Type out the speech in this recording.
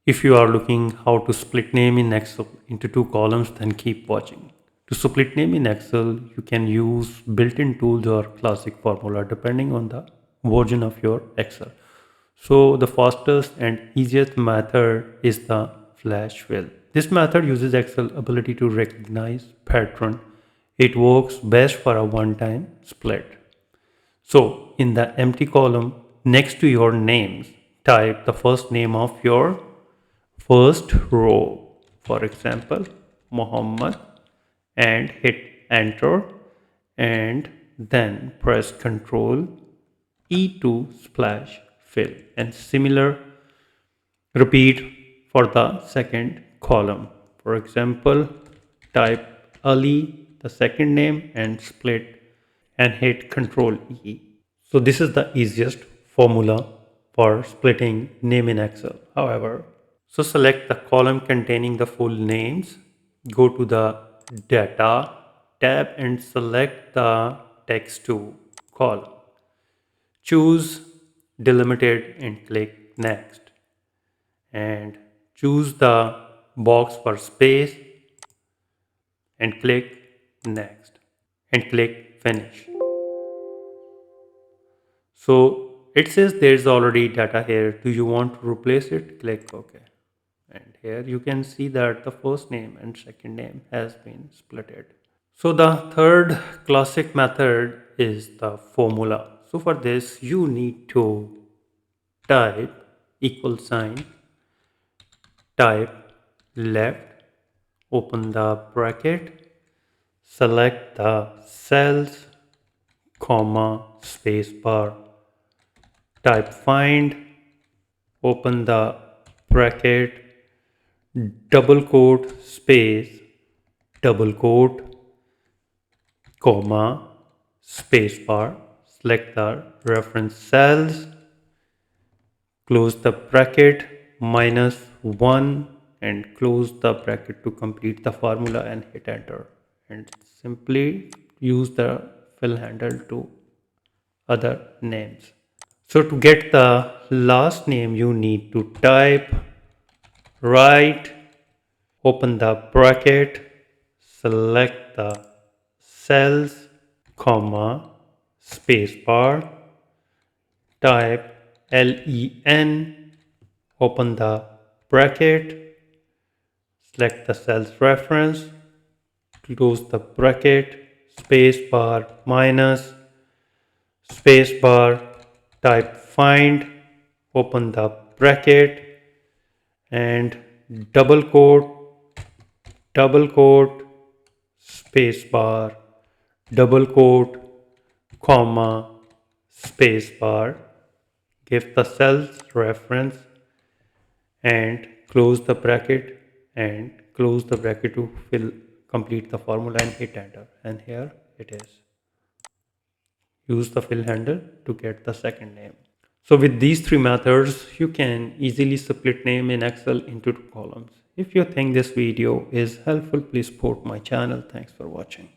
If you are looking how to split name in Excel into two columns, then keep watching. To split name in Excel, you can use built-in tools or classic formula depending on the version of your Excel. So the fastest and easiest method is the flash fill. This method uses Excel ability to recognize pattern. It works best for a one-time split. So in the empty column next to your names, type the first name of your first row. For example, Muhammad, and hit enter, and then press Ctrl E to splash fill, and similar repeat for the second column. For example, type Ali, the second name, and split and hit Ctrl E. So this is the easiest formula for splitting name in Excel. However, so select the column containing the full names, go to the data tab and select the text to column. Choose delimited and click next, and choose the box for space and click next and click finish. So it says there's already data here. Do you want to replace it? Click OK. And here you can see that the first name and second name has been splitted. So the third classic method is the formula. So for this you need to type equal sign, type left, open the bracket, select the cells, comma, space bar, type find, open the bracket, double quote, space, double quote, comma, space bar, select the reference cells, close the bracket, -1, and close the bracket to complete the formula and hit enter, and simply use the fill handle to other names. So to get the last name you need to type right, open the bracket, select the cells, comma, space bar, type LEN, open the bracket, select the cell's reference, close the bracket, space bar, minus, space bar, type find, open the bracket, and double quote, space bar, double quote, comma, space bar, give the cell's reference and close the bracket to complete the formula and hit enter, and here it is. Use the fill handle to get the second name. So with these three methods, you can easily split name in Excel into two columns. If you think this video is helpful, please support my channel. Thanks for watching.